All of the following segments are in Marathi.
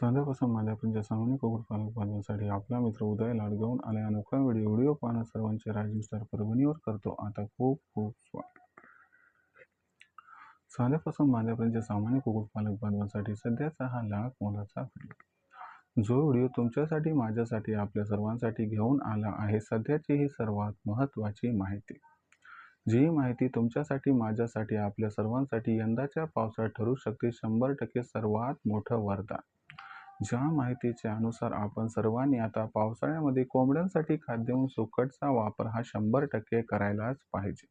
चांद्यापासून मांद्यापर्यंत सामान्य कुक्कुटपालक बांधवांसाठी आपला मित्र उदय लाड घेऊन आलाय. अनोखा व्हिडिओ पाहणं सर्वांचे राजीव स्टार परभणीवर करतो आता खूप खूप स्वागत. चांद्यापासून मांद्यापर्यंत सामान्य कुक्कुटपालक बांधवांसाठी सध्याचा हा लाख मोलाचा व्हिडिओ, जो व्हिडिओ तुमच्यासाठी, माझ्यासाठी, आपल्या सर्वांसाठी घेऊन आला आहे. सध्याची ही सर्वात महत्त्वाची माहिती, जी माहिती तुमच्यासाठी, माझ्यासाठी, आपल्या सर्वांसाठी यंदाच्या पावसाळ्यात ठरू शकते 100% सर्वात मोठं वरदान. ज्या माहितीच्या अनुसार आपण सर्वांनी आता पावसाळ्यामध्ये कोंबड्यांसाठी खाद्य म्हणून सुकटचा वापर हा 100% करायलाच पाहिजे.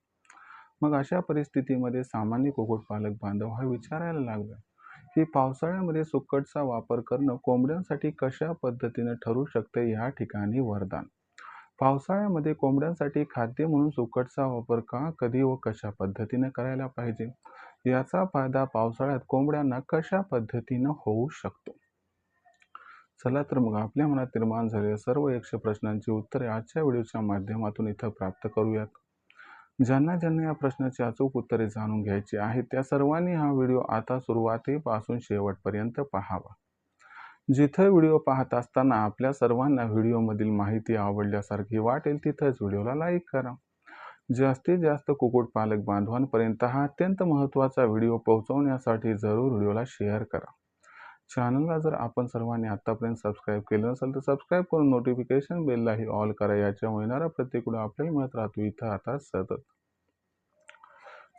मग अशा परिस्थितीमध्ये सामान्य कुक्कुटपालक बांधव हा विचारायला लागला की पावसाळ्यामध्ये सुकटचा वापर करणं कोंबड्यांसाठी कशा पद्धतीने ठरू शकते. या ठिकाणी वरदान. पावसाळ्यामध्ये कोंबड्यांसाठी खाद्य म्हणून सुकटचा वापर का, कधी व कशा पद्धतीने करायला पाहिजे, याचा फायदा पावसाळ्यात कोंबड्यांना कशा पद्धतीने होऊ शकतो. चला तर मग आपल्या मनात निर्माण झालेल्या सर्व 100 प्रश्नांची उत्तरे आजच्या व्हिडिओच्या माध्यमातून इथं प्राप्त करूयात. ज्यांना या प्रश्नाची अचूक उत्तरे जाणून घ्यायची आहेत, त्या सर्वांनी हा व्हिडिओ आता सुरुवातीपासून शेवटपर्यंत पाहावा. जिथं व्हिडिओ पाहत असताना आपल्या सर्वांना व्हिडिओमधील माहिती आवडल्यासारखी वाटेल तिथंच व्हिडिओला लाईक करा. जास्तीत जास्त कुक्कुटपालक बांधवांपर्यंत हा अत्यंत महत्त्वाचा व्हिडिओ पोहोचवण्यासाठी जरूर व्हिडिओला शेअर करा. चॅनलला जर आपण सर्वांनी आतापर्यंत सबस्क्राईब केलं नसेल तर सबस्क्राईब करून नोटिफिकेशन बेललाही ऑल करा. याच्यामुळे येणारा प्रत्येक व्हिडिओ आपल्याला मिळत राहतो इथं आता सतत.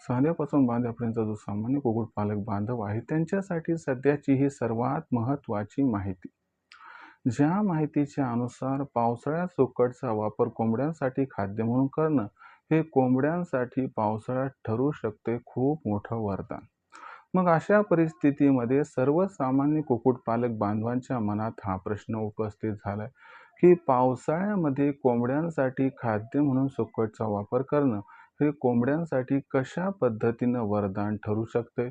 साध्यापासून बांध्यापर्यंत जो सामान्य कुक्कुटपालक बांधव आहे त्यांच्यासाठी सध्याची ही सर्वात महत्त्वाची माहिती, ज्या माहितीच्या अनुसार पावसाळ्यात सुकटचा वापर कोंबड्यांसाठी खाद्य म्हणून करणं हे कोंबड्यांसाठी पावसाळ्यात ठरू शकते खूप मोठं वरदान. मग अशा परिस्थितीमध्ये सर्वसामान्य कुक्कुटपालक बांधवांच्या मनात हा प्रश्न उपस्थित झालाय की पावसाळ्यामध्ये कोंबड्यांसाठी खाद्य म्हणून सुकटचा वापर करणं हे कोंबड्यांसाठी कशा पद्धतीनं वरदान ठरू शकते.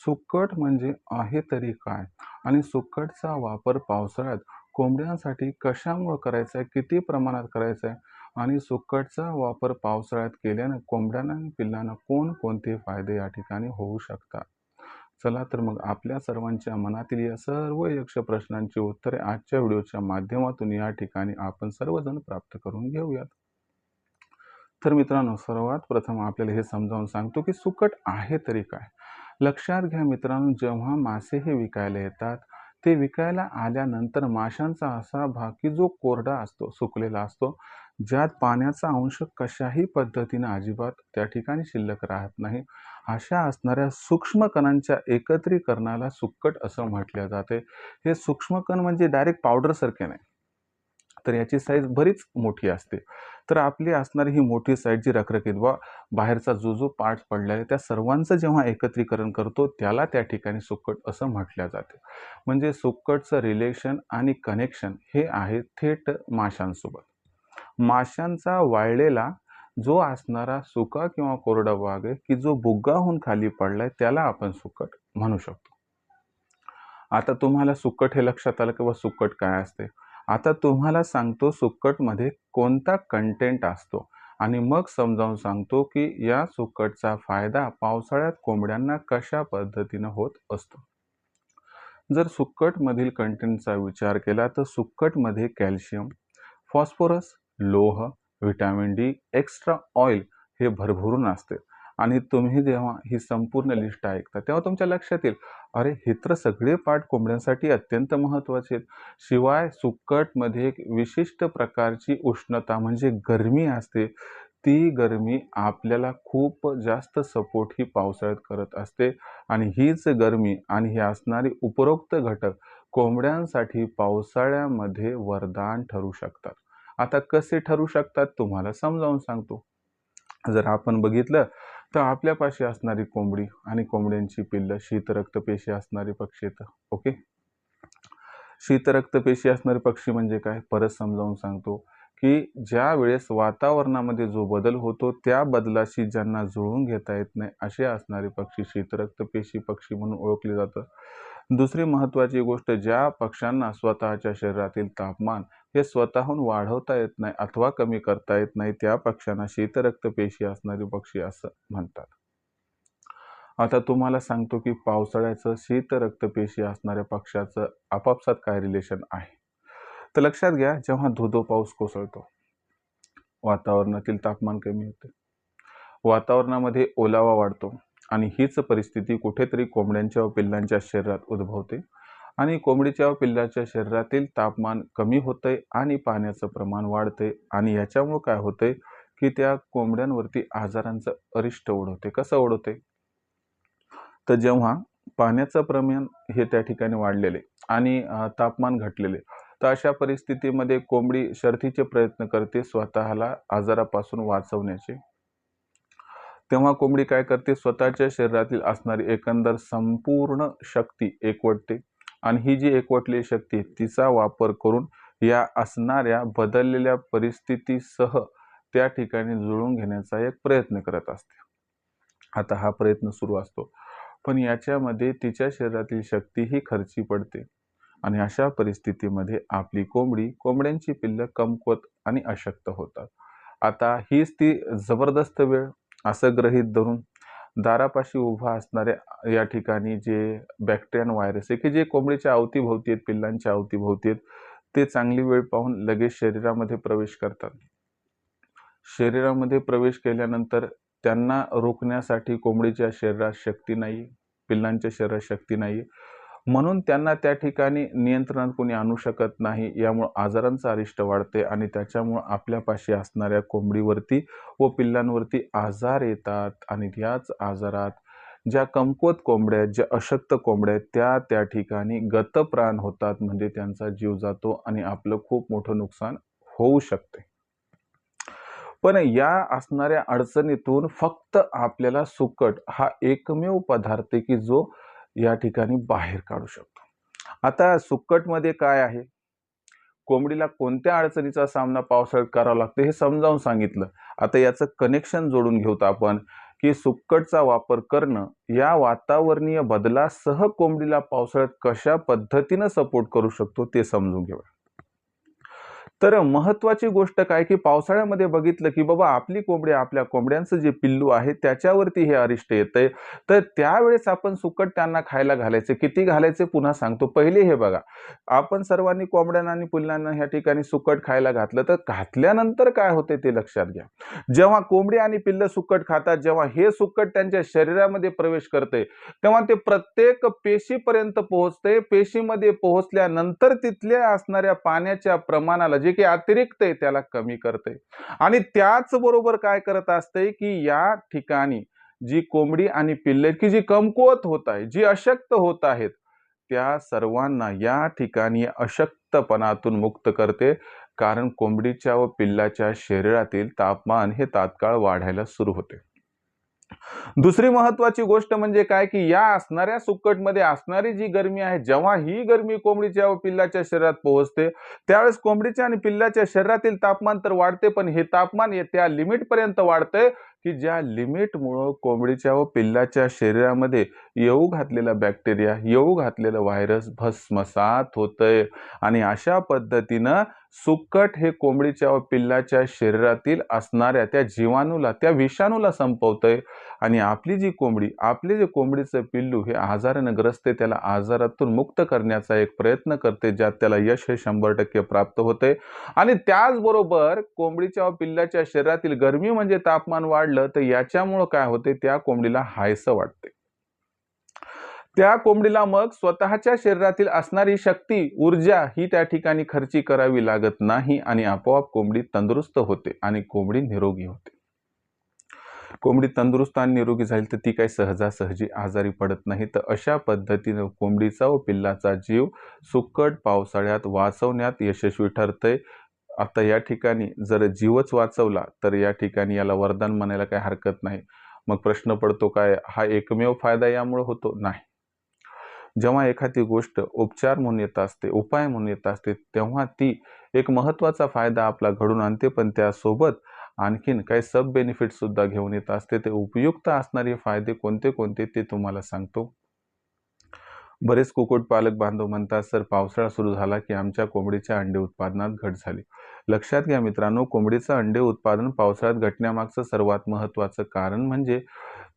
सुकट म्हणजे आहे तरी काय, आणि सुकटचा वापर पावसाळ्यात कोंबड्यांसाठी कशामुळे करायचा आहे, किती प्रमाणात करायचा आहे, आणि सुकटचा वापर पावसाळ्यात केल्याने कोंबड्यांना आणि पिल्लांना कोणकोणते फायदे या ठिकाणी होऊ शकतात. चला तर मग आपल्या सर्वांच्या मनातील या सर्व 100 प्रश्नांची उत्तरे आजच्या व्हिडिओच्या माध्यमातून या ठिकाणी आपण सर्वजण प्राप्त करून घेऊयात. तर मित्रांनो, सर्वात प्रथम आपल्याला हे समजावून सांगतो की सुकट आहे तरी काय. लक्षात घ्या मित्रांनो, जेव्हा मासे हे विकायला येतात, ते विकायला आल्यानंतर माशांचा असा भाग की जो कोरडा असतो, सुकलेला असतो, ज्यात पाण्याचा अंश कशाही पद्धतीने अजिबात त्या ठिकाणी शिल्लक राहत नाही, अशा असणाऱ्या सूक्ष्म कणांच्या एकत्रीकरणाला सुकट असं म्हटले जाते. हे सूक्ष्म कण म्हणजे डायरेक्ट पावडर सारखे नाही, तर याची साईज बरीच मोठी असते. तर आपली असणारी ही मोठी साईज जी रखरखीत व बाहेरचा जो पार्ट पडलेला आहे त्या सर्वांचं जेव्हा एकत्रीकरण करतो त्याला त्या ठिकाणी सुकट असं म्हटले जाते. म्हणजे सुकटचं रिलेशन आणि कनेक्शन हे आहे थेट माशांसोबत. माशांचा वाळलेला जो असणारा सुका किंवा कोरडा भाग आहे की जो बुग्गाहून खाली पडलाय त्याला आपण सुकट म्हणू शकतो. आता तुम्हाला सुकट हे लक्षात आलं किंवा सुकट काय असते. आता तुम्हाला सांगतो सुकटमध्ये कोणता कंटेंट असतो आणि मग समजावून सांगतो की या सुकटचा फायदा पावसाळ्यात कोंबड्यांना कशा पद्धतीने होत असतो. जर सुकटमधील कंटेंटचा विचार केला तर सुकटमध्ये कॅल्शियम, फॉस्फरस, लोह, व्हिटॅमिन डी, एक्स्ट्रा ऑइल हे भरभरून असते. आणि तुम्ही जेव्हा ही संपूर्ण लिस्ट ऐकता तेव्हा तुमच्या लक्षात येईल, अरे हे तर सगळे पार्ट कोंबड्यांसाठी अत्यंत महत्त्वाचे आहेत. शिवाय सुकटमध्ये एक विशिष्ट प्रकारची उष्णता म्हणजे गरमी असते. ती गरमी आपल्याला खूप जास्त सपोर्ट ही पावसाळ्यात करत असते. आणि हीच गरमी आणि हे असणारे उपरोक्त घटक कोंबड्यांसाठी पावसाळ्यामध्ये वरदान ठरू शकतात. आता कसे ठरू शकतात तुम्हाला समजावून सांगतो. जर आपण बघितलं तर आपल्यापाशी असणारी कोंबडी आणि कोंबड्यांची पिल्लं शीतरक्तपेशी असणारे पक्षी आहेत. ओके, शीतरक्तपेशी असणारे पक्षी म्हणजे काय परत समजावून सांगतो की ज्या वेळेस वातावरणामध्ये जो बदल होतो त्या बदलाशी ज्यांना जुळवून घेता येत नाही असे असणारे पक्षी शीतरक्तपेशी पक्षी म्हणून ओळखले जातात. दुसरी महत्त्वाची गोष्ट, ज्या पक्ष्यांना स्वतःच्या शरीरातील तापमान हे स्वतःहून वाढवता येत नाही अथवा कमी करता येत नाही त्या पक्ष्यांना शीतरक्तपेशी असणारे पक्षी असं म्हणतात. आता तुम्हाला सांगतो की पावसाळ्याचं शीत रक्तपेशी असणाऱ्या पक्ष्याचं आपापसात काय रिलेशन आहे. तर लक्षात घ्या, जेव्हा धो-धो पाऊस कोसळतो, वातावरणातील तापमान कमी होते, वातावरणामध्ये ओलावा वाढतो आणि हीच परिस्थिती कुठेतरी कोंबड्यांच्या व पिल्लांच्या शरीरात उद्भवते आणि कोंबडीच्या व पिल्लाच्या शरीरातील तापमान कमी होते आणि पाण्याचं प्रमाण वाढते आणि याच्यामुळे काय होते की त्या कोंबड्यांवरती आजारांचं अरिष्ट ओढवते. कसं ओढवते? तर जेव्हा पाण्याचं प्रमाण हे त्या ठिकाणी वाढलेले आणि तापमान घटलेले, तर अशा परिस्थितीमध्ये कोंबडी शर्थीचे प्रयत्न करते स्वतःला आजारापासून वाचवण्याचे. तेव्हा कोंबडी काय करते? स्वतःच्या शरीरातील असणारी एकंदर संपूर्ण शक्ती एकवटते आणि ही जी एकवटलेली शक्ती तिचा वापर करून या असणाऱ्या बदललेल्या परिस्थितीसह त्या ठिकाणी जुळवून घेण्याचा एक प्रयत्न करत असते. आता हा प्रयत्न सुरू असतो, पण याच्यामध्ये तिच्या शरीरातील शक्ती ही खर्ची पडते आणि अशा परिस्थितीमध्ये आपली कोंबड्यांची पिल्लं कमकुवत आणि अशक्त होतात. आता हीच ती जबरदस्त वेळ असं गृहीत धरून दारापाशी उभा असणाऱ्या या ठिकाणी जे बॅक्टेरिया आणि व्हायरस आहे की जे कोंबडीच्या अवतीभोवती आहेत, पिल्लांच्या अवतीभोवती आहेत, ते चांगली वेळ पाहून लगेच शरीरामध्ये प्रवेश करतात. शरीरामध्ये प्रवेश केल्यानंतर त्यांना रोखण्यासाठी कोंबडीच्या शरीरात शक्ती नाही, पिल्लांच्या शरीरात शक्ती नाही, म्हणून त्यांना त्या ठिकाणी नियंत्रणात कोणी आणू शकत नाही. यामुळे आजारांचं अरिष्ट वाढते आणि त्याच्यामुळे आपल्यापाशी असणाऱ्या कोंबडीवरती व पिल्लांवरती आजार येतात आणि याच आजारात ज्या कमकुवत कोंबड्या आहेत, ज्या अशक्त कोंबड्या आहेत, त्या ठिकाणी गतप्राण होतात, म्हणजे त्यांचा जीव जातो आणि आपलं खूप मोठं नुकसान होऊ शकते. पण या असणाऱ्या अडचणीतून फक्त आपल्याला सुकट हा एकमेव पदार्थ आहे की जो या ठिकाणी बाहेर काढू शकतो. आता सुकटमध्ये काय आहे? कोंबडीला कोणत्या अडचणीचा सामना पावसाळ्यात करावा लागतो हे समजावून सांगितलं. आता याचं कनेक्शन जोडून घेऊत आपण की सुकटचा वापर करणं या वातावरणीय बदलासह कोंबडीला पावसाळ्यात कशा पद्धतीनं सपोर्ट करू शकतो ते समजून घेऊया. तर महत्त्वाची गोष्ट काय की पावसाळ्यामध्ये बघितलं की बाबा आपली कोंबडी, आपल्या कोंबड्यांचं जे पिल्लू आहे त्याच्यावरती हे अरिष्ट येतंय, तर त्यावेळेस आपण सुकट त्यांना खायला घालायचे. किती घालायचे पुन्हा सांगतो. पहिले हे बघा, आपण सर्वांनी कोंबड्यांना आणि पिल्लांना ह्या ठिकाणी सुकट खायला घातलं, तर घातल्यानंतर काय होते ते लक्षात घ्या. जेव्हा कोंबडी आणि पिल्लं सुकट खातात, जेव्हा हे सुकट त्यांच्या शरीरामध्ये प्रवेश करते, तेव्हा ते प्रत्येक पेशीपर्यंत पोहोचते. पेशीमध्ये पोहोचल्यानंतर तिथल्या असणाऱ्या पाण्याच्या प्रमाणाला जे की अतिरिक्त आहे त्याला कमी करते आणि त्याचबरोबर काय करत असते की या ठिकाणी जी कोंबडी आणि पिल्ले की जी कमकुवत होत आहे, जी अशक्त होत आहेत, त्या सर्वांना या ठिकाणी अशक्तपणातून मुक्त करते. कारण कोंबडीच्या व पिल्लाच्या शरीरातील तापमान हे तात्काळ वाढायला सुरू होते. दुसरी महत्वाची गोष्ट म्हणजे काय की या असणाऱ्या सुकटमध्ये असणारी जी गरमी आहे, जेव्हा ही गरमी कोंबडीच्या व पिल्लाच्या शरीरात पोहोचते त्यावेळेस कोंबडीच्या आणि पिल्लाच्या शरीरातील तापमान तर वाढते, पण हे तापमान त्या लिमिट पर्यंत वाढते की ज्या लिमिटमुळे कोंबडीच्या व पिल्लाच्या शरीरामध्ये येऊ घातलेला बॅक्टेरिया, येऊ घातलेलं व्हायरस भस्मसात होतंय आणि अशा पद्धतीनं सुकट हे कोंबडीच्या व पिल्लाच्या शरीरातील असणाऱ्या त्या जीवाणूला, त्या विषाणूला संपवतंय आणि आपली जी कोंबडी, आपले जे कोंबडीचं पिल्लू हे आजारानं ग्रस्त आहे, त्याला आजारातून मुक्त करण्याचा एक प्रयत्न करते, ज्यात त्याला यश हे 100% प्राप्त होते. आणि त्याचबरोबर कोंबडीच्या व पिल्लाच्या शरीरातील गरमी म्हणजे तापमान वाढलं तर याच्यामुळे काय होते, त्या कोंबडीला हायसं वाटते. त्या कोंबडीला मग स्वतःच्या शरीरातील असणारी शक्ती, ऊर्जा ही त्या ठिकाणी खर्ची करावी लागत नाही आणि आपोआप कोंबडी तंदुरुस्त होते आणि कोंबडी निरोगी होते. कोंबडी तंदुरुस्त आणि निरोगी झाली तर ती काही सहजासहजी आजारी पडत नाही. तर अशा पद्धतीने कोंबडीचा व पिल्लाचा जीव सुकट पावसाळ्यात वाचवण्यात यशस्वी ठरते. आता या ठिकाणी जर जीवच वाचवला तर या ठिकाणी याला वरदान म्हणायला काही हरकत नाही. मग प्रश्न पडतो, काय हा एकमेव फायदा यामुळे होतो? नाही. जेव्हा एखादी गोष्ट उपचार म्हणून येत असते, उपाय म्हणून येत असते, तेव्हा ती एक महत्त्वाचा फायदा आपला घडून आणते, पण त्यासोबत आणखीन काही सब बेनिफिट सुद्धा घेऊन येत असते. ते उपयुक्त असणारे फायदे कोणते कोणते ते तुम्हाला सांगतो. बरेच कुक्कुटपालक बांधव म्हणतात, सर पावसाळा सुरू झाला की आमच्या कोंबडीच्या अंडे उत्पादनात घट झाली. लक्षात घ्या मित्रांनो, कोंबडीचं अंडे उत्पादन पावसाळ्यात घटण्यामागचं सर्वात महत्त्वाचं कारण म्हणजे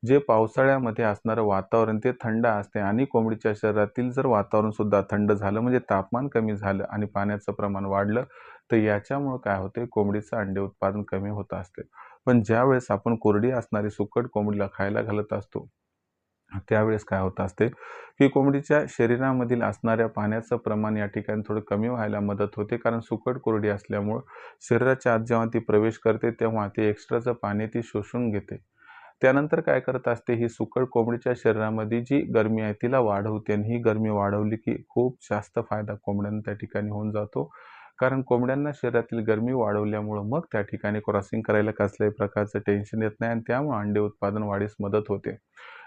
जे पावसाळ्यामध्ये असणारं वातावरण ते थंड असते आणि कोंबडीच्या शरीरातील जर वातावरण सुद्धा थंड झालं म्हणजे तापमान कमी झालं आणि पाण्याचं प्रमाण वाढलं, तर याच्यामुळं काय होते कोंबडीचं अंडे उत्पादन कमी होत असते. पण ज्यावेळेस आपण कोरडी असणारी सुकट कोंबडीला खायला घालत असतो, त्यावेळेस काय होत असते, की कोंबडीच्या शरीरामधील असणाऱ्या पाण्याचं प्रमाण या ठिकाणी थोडं कमी व्हायला मदत होते. कारण सुकट कोरडी असल्यामुळं शरीराच्या आत जेव्हा ती प्रवेश करते, तेव्हा ते एक्स्ट्राचं पाणी ती शोषून घेते. त्यानंतर काय करत असते, ही सुकट कोंबडीच्या शरीरामध्ये जी गरमी आहे तिला वाढवते आणि ही गरमी वाढवली की खूप जास्त फायदा कोंबड्यांना त्या ठिकाणी होऊन जातो. कारण कोंबड्यांना शरीरातील गरमी वाढवल्यामुळं मग त्या ठिकाणी क्रॉसिंग करायला कसल्याही प्रकारचं टेन्शन येत नाही आणि त्यामुळे अंडे उत्पादन वाढीस मदत होते.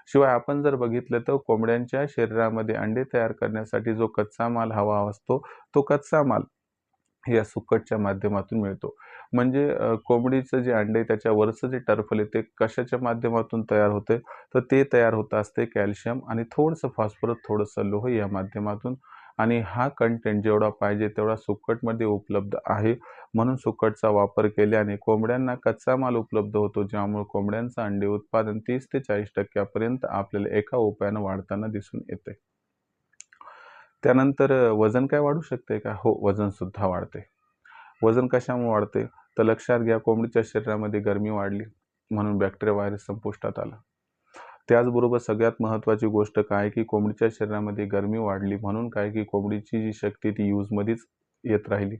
शिवाय आपण जर बघितलं तर कोंबड्यांच्या शरीरामध्ये अंडे तयार करण्यासाठी जो कच्चा माल हवा असतो, तो कच्चा माल या सुकटच्या माध्यमातून मिळतो. म्हणजे कोंबडीचं जे अंडे त्याच्या वरचं जे टर्फल आहे ते कशाच्या माध्यमातून तयार होते, तर ते तयार होत असते कॅल्शियम आणि थोडंसं फॉस्फरस, थोडंसं लोह या माध्यमातून आणि हा कंटेंट जेवढा पाहिजे तेवढा सुकटमध्ये उपलब्ध आहे. म्हणून सुकटचा वापर केल्याने कोंबड्यांना कच्चा माल उपलब्ध होतो, ज्यामुळे कोंबड्यांचं अंडे उत्पादन 30 ते 40% पर्यंत आपल्याला एका उपायानं वाढताना दिसून येते. त्यानंतर वजन काय वाढू शकते का? हो, वजन सुद्धा वाढते. वजन कशामुळे वाढते? तर लक्षात घ्या कोंबडीच्या शरीरामध्ये गरमी वाढली म्हणून बॅक्टेरिया व्हायरस संपुष्टात आला. त्याचबरोबर सगळ्यात महत्त्वाची गोष्ट काय की कोंबडीच्या शरीरामध्ये गरमी वाढली म्हणून काय की कोंबडीची जी शक्ती ती यूजमध्येच येत राहिली.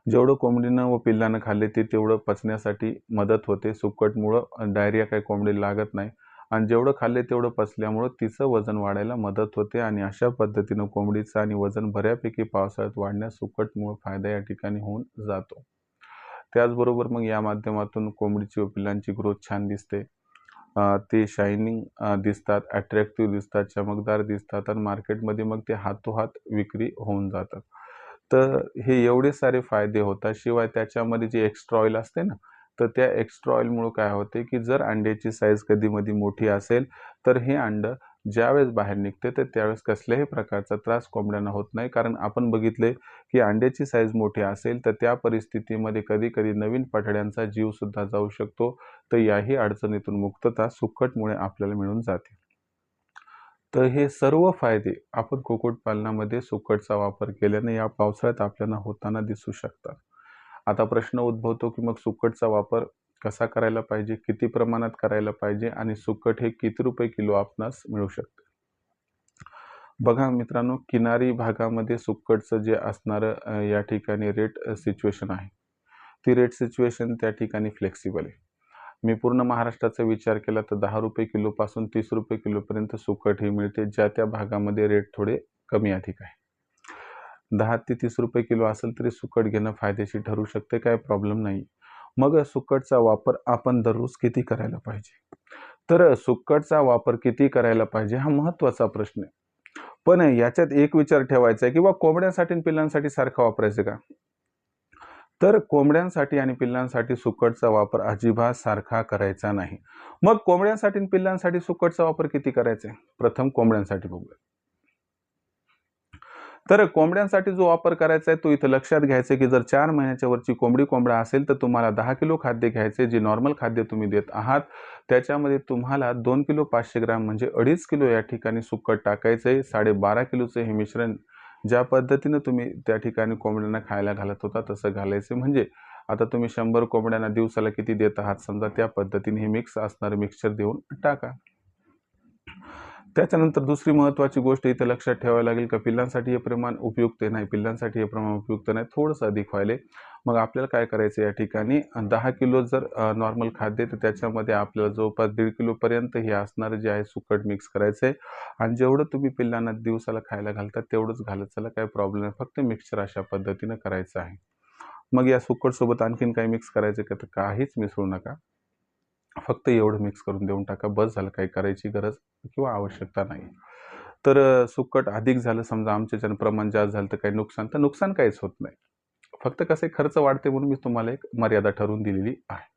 जेवढं कोंबडीनं व पिल्लानं खाल्ले ते तेवढं पचण्यासाठी मदत होते. सुकटमुळं डायरिया काही कोंबडीला लागत नाही आणि जेवढं खाल्ले तेवढं पचल्यामुळं तिचं वजन वाढायला मदत होते आणि अशा पद्धतीनं कोंबडीचं आणि वजन बऱ्यापैकी पावसाळ्यात वाढण्यास सुकटमुळं फायदा या ठिकाणी होऊन जातो. त्याचबरोबर मग या माध्यमातून कोंबडीची व पिल्लांची ग्रोथ छान दिसते. ते शायनिंग दिसतात, अट्रॅक्टिव्ह दिसतात, चमकदार दिसतात आणि मार्केटमध्ये मग ते हातोहात विक्री होऊन जातात. तर हे एवढे सारे फायदे होतात. शिवाय त्याच्यामध्ये जे एक्स्ट्रा ऑइल असते ना, तर त्या एक्स्ट्रा ऑइलमुळं काय होते, की जर अंड्याची साईज कधी-मधी मोठी असेल, तर हे अंडं ज्यावेळेस बाहेर निघते, तर त्यावेळेस कसल्याही प्रकारचा त्रास कोंबड्यांना होत नाही. कारण आपण बघितले, की अंड्याची साईज मोठी असेल, तर त्या परिस्थितीमध्ये कधी-कधी नवीन पाठड्यांचा जीवसुद्धा जाऊ शकतो. तर याही अडचणीतून मुक्तता सुकटमुळे आपल्याला मिळून जाते. तर हे सर्व फायदे आपण कुक्कुटपालनामध्ये सुकटचा वापर केल्याने या पावसाळ्यात आपल्याला होताना दिसू शकतात. आता प्रश्न उद्भवतो, की मग सुकटचा वापर कसा करायला पाहिजे? किती प्रमाणात करायला पाहिजे? आणि सुकट हे किती रुपये किलो आपणास मिळू शकते? बघा मित्रांनो, किनारी भागामध्ये सुकटचं जे असणारं या ठिकाणी रेट सिच्युएशन आहे. ती रेट सिच्युएशन त्या ठिकाणी फ्लेक्सिबल आहे. मी पूर्ण महाराष्ट्राचा विचार केला तर ₹10 किलोपासून ₹30 किलोपर्यंत सुकट ही मिळते. ज्या त्या भागामध्ये रेट थोडे कमी अधिक आहे. 10 ते ₹30 किलो असेल तरी सुकट घेणं फायदेशीर ठरू शकते, काही प्रॉब्लेम नाही. मग सुकटचा वापर आपण दररोज किती करायला पाहिजे? तर सुकटचा वापर किती करायला पाहिजे हा महत्त्वाचा प्रश्न आहे. पण याच्यात एक विचार ठेवायचा आहे, की बा कोंबड्यांसाठी आणि पिल्लांसाठी सारखं वापरायचं का? तर कोंबड्यांसाठी आणि पिल्लांसाठी सुकटचा वापर अजिबात सारखा करायचा नाही. मग कोंबड्यांसाठी आणि पिल्लांसाठी सुकटचा वापर किती करायचा आहे? प्रथम कोंबड्यांसाठी बघूया. तर कोंबड्यांसाठी जो वापर करायचा आहे तो इथं लक्षात घ्यायचा आहे, की जर 4 महिन्याच्या वरची कोंबडा असेल तर तुम्हाला 10 किलो खाद्य घ्यायचे जे नॉर्मल खाद्य तुम्ही देत आहात. त्याच्यामध्ये तुम्हाला 2 किलो 500 ग्रॅम म्हणजे 2.5 किलो या ठिकाणी सुकट टाकायचं आहे. 12.5 किलोचं हे मिश्रण ज्या पद्धतीनं तुम्ही त्या ठिकाणी कोंबड्यांना खायला घालत होता तसं घालायचं. म्हणजे आता तुम्ही 100 कोंबड्यांना दिवसाला किती देत आहात समजा त्या पद्धतीने हे मिक्स असणारं मिक्सचर देऊन टाका. त्याच्यानंतर दुसरी महत्त्वाची गोष्ट इथं लक्षात ठेवावी लागेल का पिल्लांसाठी हे प्रमाण उपयुक्त नाही. पिल्लांसाठी हे प्रमाण उपयुक्त नाही. थोडंसं अधिक व्हायले. मग आपल्याला काय करायचं या ठिकाणी 10 किलो जर नॉर्मल खाद्य तर त्याच्यामध्ये आपल्याला जवळपास 1.5 किलोपर्यंत हे असणारं जे आहे सुकट मिक्स करायचं आहे आणि जेवढं तुम्ही पिल्लांना दिवसाला खायला घालता तेवढंच घालत चला काही प्रॉब्लेम नाही. फक्त मिक्सचर अशा पद्धतीनं करायचं आहे. मग या सुकटसोबत आणखीन काही मिक्स करायचं का? तर काहीच मिसळू नका. फक्त एवढं मिक्स करून देऊन टाका. बस झालं. काही करायची गरज किंवा आवश्यकता नाही. तर सुकट अधिक झालं समजा आमच्याच्यानं प्रमाण जास्त झालं तर काही नुकसान? तर नुकसान काहीच होत नाही. फक्त कसं आहे खर्च वाढते म्हणून मी तुम्हाला एक मर्यादा ठरवून दिलेली आहे.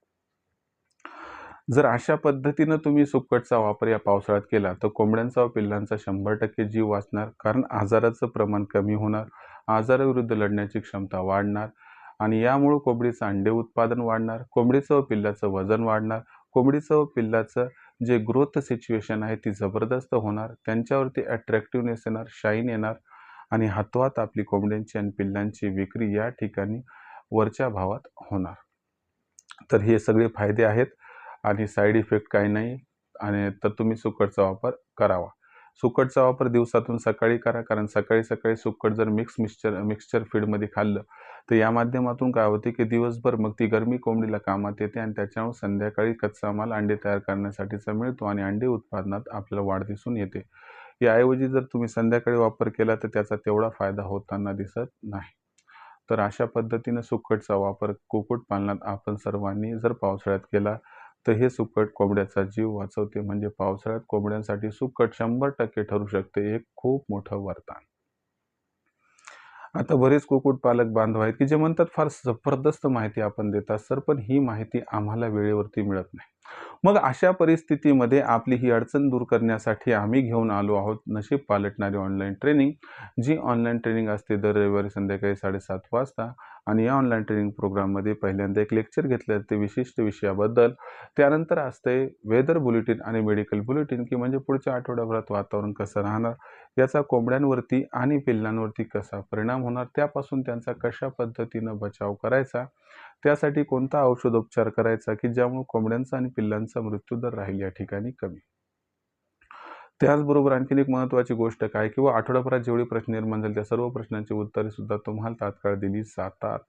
जर अशा पद्धतीनं तुम्ही सुकटचा वापर या पावसाळ्यात केला तर कोंबड्यांचा व पिल्लांचा 100% जीव वाचणार. कारण आजाराचं प्रमाण कमी होणार. आजाराविरुद्ध लढण्याची क्षमता वाढणार आणि यामुळं कोंबडीचं अंडे उत्पादन वाढणार. कोंबडीचं व पिल्लाचं वजन वाढणार. कोंबडीचं व पिल्लाचं जे ग्रोथ सिच्युएशन आहे ती जबरदस्त होणार, त्यांच्यावरती अट्रॅक्टिव्हनेस येणार, शाईन येणार आणि हातोहात आपली कोंबड्यांची आणि पिल्लांची विक्री या ठिकाणी वरच्या भावात होणार. तर हे सगळे फायदे आहेत आणि साईड इफेक्ट काही नाही आणि तर तुम्ही सुकटचा वापर करावा. सुकटचा वापर दिवसातून सकाळी करा, कारण सकाळी सुकट जर मिक्सचर फीडमध्ये खाल्लं तर या माध्यमातून काय होते की दिवसभर मग ती गरमी कोंबडीला कामात येते आणि त्याच्यामुळे संध्याकाळी कच्चा माल अंडे तयार करण्यासाठीचा मिळतो आणि अंडे उत्पादनात आपल्याला वाढ दिसून येते. याऐवजी जर तुम्ही संध्याकाळी वापर केला तर त्याचा तेवढा फायदा होताना दिसत नाही. तर अशा पद्धतीनं सुकटचा वापर कुक्कुटपालनात आपण सर्वांनी जर पावसाळ्यात केला तर हे सुकट कोंबड्याचा जीव वाचवते. म्हणजे पावसाळ्यात कोंबड्यांसाठी सुकट 100% ठरू शकते एक खूप मोठं वरदान. आता बरेच कुक्कुटपालक बांधव आहेत की जे म्हणतात फार जबरदस्त माहिती आपण देतात सर, पण ही माहिती आम्हाला वेळेवरती मिळत नाही. मग अशा परिस्थितीमध्ये आपली ही अडचण दूर करण्यासाठी आम्ही घेऊन आलो आहोत नशीब पालटणारी ऑनलाईन ट्रेनिंग. जी ऑनलाईन ट्रेनिंग असते दर रविवारी संध्याकाळी 7:30 वाजता आणि या ऑनलाईन ट्रेनिंग प्रोग्राममध्ये पहिल्यांदा एक लेक्चर घेतलं जाते विशिष्ट विषयाबद्दल. त्यानंतर असते वेदर बुलेटिन आणि मेडिकल बुलेटिन की म्हणजे पुढच्या आठवड्याभरात वातावरण कसं राहणार, याचा कोंबड्यांवरती आणि पिल्लांवरती कसा परिणाम होणार, त्यापासून त्यांचा कशा पद्धतीनं बचाव करायचा, त्यासाठी कोणता औषधोपचार करायचा की ज्यामुळे कोंबड्यांचा आणि पिल्लांचा मृत्यूदर राहील या ठिकाणी कमी. त्याचबरोबर आणखीन एक महत्त्वाची गोष्ट काय किंवा आठवड्याभरात जेवढे प्रश्न निर्माण झाले त्या सर्व प्रश्नांची उत्तरे सुद्धा तुम्हाला तात्काळ दिली जातात.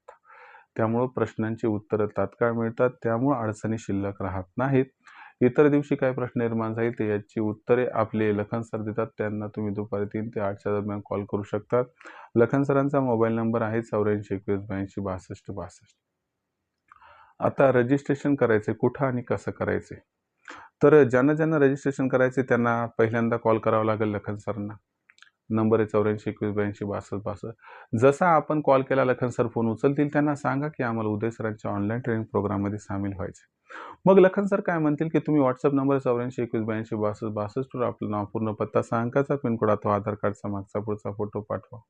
त्यामुळं प्रश्नांची उत्तरं तात्काळ मिळतात, त्यामुळं अडचणी शिल्लक राहत नाहीत. इतर दिवशी काय प्रश्न निर्माण झाले तर याची उत्तरे आपले लखन सर देतात. त्यांना तुम्ही दुपारी 3 ते 8च्या दरम्यान कॉल करू शकता. लखन सरांचा मोबाईल नंबर आहे 84 21 82 62 62. आता रजिस्ट्रेशन करायचे कुठं आणि कसं करायचे, तर ज्यांना रजिस्ट्रेशन करायचे त्यांना पहिल्यांदा कॉल करावा लागेल लखन सरांना. नंबर आहे 84 21 82 62 62. जसा आपण कॉल केला लखन सर फोन उचलतील. त्यांना सांगा की आम्हाला उदय सरांच्या ऑनलाईन ट्रेनिंग प्रोग्राममध्ये सामील व्हायचे. मग लखन सर काय म्हणतील की तुम्ही व्हॉट्सअप नंबर 84 21 82 62 62 वर आपलं नाव, पूर्ण पत्ता, 6 अंकाचा पिनकोड अथवा आधार कार्डचा मागचा पुढचा फोटो पाठवा.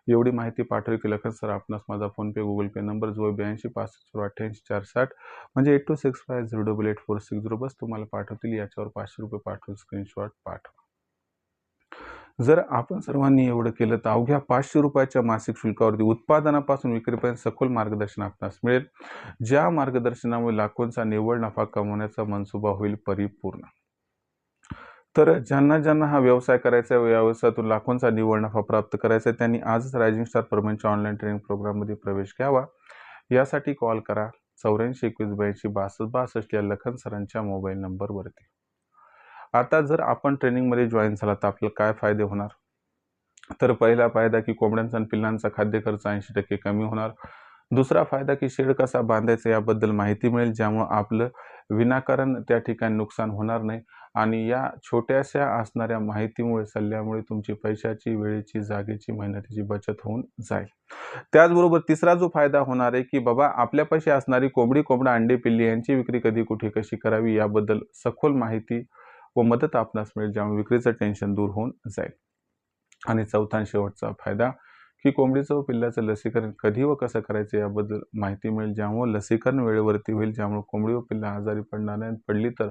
एवढी माहिती पाठवली की लखन सर आपणास माझा फोनपे गुगल पे नंबर जो 82 65 88 460 म्हणजे 8265088460 बस तुम्हाला पाठवतील. याच्यावर 500 रुपये पाठवून स्क्रीनशॉट पाठवा. जर आपण सर्वांनी एवढं केलं तर अवघ्या 500 रुपयाच्या मासिक शुल्कावरती उत्पादनापासून विक्रीपर्यंत सखोल मार्गदर्शन आपणास मिळेल. ज्या मार्गदर्शनामुळे लाखोंचा निव्वळ नफा कमवण्याचा मनसुबा होईल परिपूर्ण. तर ज्यांना हा व्यवसाय करायचा आहे, या व्यवसायातून लाखोंचा निव्वळ नफा प्राप्त करायचा आहे, त्यांनी आजच रायझिंग स्टार परभणीच्या ऑनलाईन ट्रेनिंग प्रोग्राममध्ये प्रवेश घ्यावा. यासाठी कॉल करा 84 21 82 62 62 या लखन सरांच्या मोबाईल नंबरवरती. आता जर आपण ट्रेनिंगमध्ये जॉईन झाला तर आपल्याला काय फायदे होणार, तर पहिला फायदा की कोंबड्यांचा आणि पिल्लांचा खाद्य खर्च 80% कमी होणार. दुसरा फायदा की शेड कसा बांधायचा याबद्दल माहिती मिळेल, ज्यामुळे आपलं विनाकारण त्या ठिकाणी नुकसान होणार नाही आणि या छोट्याशा असणाऱ्या माहितीमुळे, सल्ल्यामुळे तुमची पैशाची, वेळेची, जागेची, मेहनतीची बचत होऊन जाईल. त्याचबरोबर तिसरा जो फायदा होणार आहे की बाबा आपल्यापाशी असणारी कोंबडी, कोंबडा, अंडे, पिल्ली यांची विक्री कधी, कुठे, कशी करावी याबद्दल सखोल माहिती व मदत आपणास मिळेल, ज्यामुळे विक्रीचं टेन्शन दूर होऊन जाईल. आणि चौथा आणि शेवटचा फायदा की कोंबडीचं व पिल्लाचं लसीकरण कधी व कसं करायचं याबद्दल माहिती मिळेल, ज्यामुळे लसीकरण वेळेवरती होईल, ज्यामुळे कोंबडी व पिल्ला आजारी पडणार नाही. पडली तर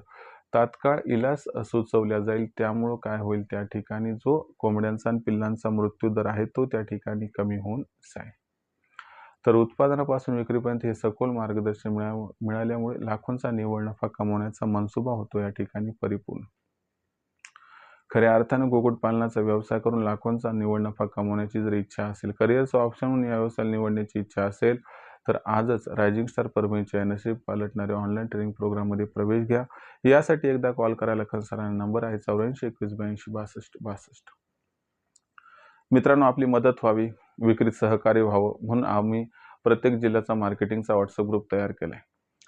तात्काळ इलाज सुचवल्या जाईल. त्यामुळं काय होईल, त्या ठिकाणी जो कोंबड्यांचा आणि पिल्लांचा मृत्यू दर आहे तो त्या ठिकाणी कमी होऊन जाईल. तर उत्पादनापासून विक्रीपर्यंत हे सखोल मार्गदर्शन मिळाल्यामुळे लाखोंचा निव्वळ नफा कमवण्याचा मनसुबा होतो या ठिकाणी परिपूर्ण. खऱ्या अर्थानं कुक्कुटपालनाचा व्यवसाय करून लाखोंचा निव्वळ नफा कमवण्याची जर इच्छा असेल, करिअरचा ऑप्शन म्हणून या व्यवसायाला निवडण्याची इच्छा असेल, तर आजच रायझिंग स्टार परभणीच्या नशीब पालटणाऱ्या ऑनलाईन ट्रेनिंग प्रोग्राममध्ये प्रवेश घ्या. यासाठी एकदा कॉल करा लखन सरांना. नंबर आहे 84 21 82 62 62. मित्रांनो, आपली मदत व्हावी, विक्रीत सहकार्य व्हावं म्हणून आम्ही प्रत्येक जिल्ह्याचा मार्केटिंगचा व्हॉट्सअप ग्रुप तयार केला आहे.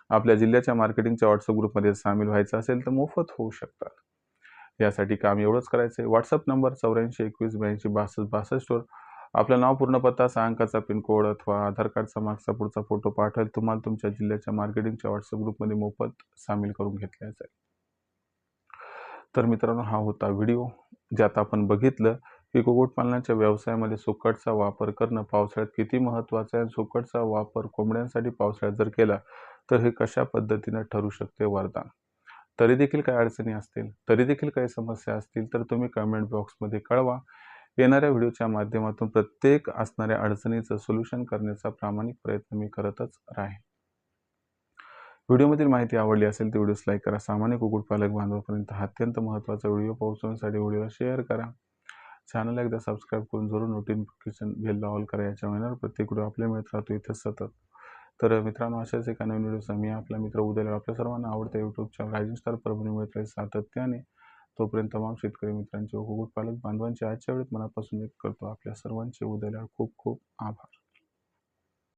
आपल्या जिल्ह्याच्या मार्केटिंगच्या व्हॉट्सअप ग्रुपमध्ये सामील व्हायचं असेल तर मोफत होऊ शकतात. यासाठी काम एवढंच करायचं आहे. व्हॉट्सअप नंबर 84 21 82 62 62 वर आपलं नाव, पूर्ण पत्ता, 6 अंकाचा पिनकोड अथवा आधार कार्डचा मागचा पुढचा फोटो पाठवाल. तुम्हाला तुमच्या जिल्ह्याच्या मार्केटिंगच्या व्हॉट्सअप ग्रुपमध्ये मोफत सामील करून घेतल्या जाईल. तर मित्रांनो, हा होता व्हिडिओ ज्यात आपण बघितलं की कुक्कुटपालनाच्या व्यवसायामध्ये सुकटचा वापर करणं पावसाळ्यात किती महत्त्वाचा आहे. सुकटचा वापर कोंबड्यांसाठी पावसाळ्यात जर केला तर हे कशा पद्धतीने ठरू शकते वरदान. तरी देखील काही अडचणी असतील, तरी देखील काही समस्या असतील, तर तुम्ही कमेंट बॉक्समध्ये कळवा. येणाऱ्या व्हिडिओच्या माध्यमातून प्रत्येक असणाऱ्या अडचणीचं सोल्युशन करण्याचा प्रामाणिक प्रयत्न मी करतच राहीन. व्हिडिओमधील माहिती आवडली असेल तर व्हिडिओस लाईक करा. सामान्य कुक्कुटपालक बांधवांपर्यंत हा अत्यंत महत्त्वाचा व्हिडिओ पोहोचवण्यासाठी व्हिडिओला शेअर करा. चॅनलला एकदा सबस्क्राईब करून जरूर नोटिफिकेशन बेलला ऑल करा. याच्या महिन्यावर प्रत्येक व्हिडिओ आपल्याला मिळत राहतो इथे सतत. तर मित्रांनो, अशाच एका नवीन व्हिडिओसह मी आपला मित्र उद्याला आपल्या सर्वांना आवडत्या YouTube channel rising star Parbhani मिळत राहील सातत्याने. तोपर्यंत तमाम शेतकरी मित्रांचे व कुक्कुटपालक बांधवांचे आजच्या वेळेत मनापासून व्यक्त करतो. आपल्या सर्वांचे उद्याला खूप खूप आभार.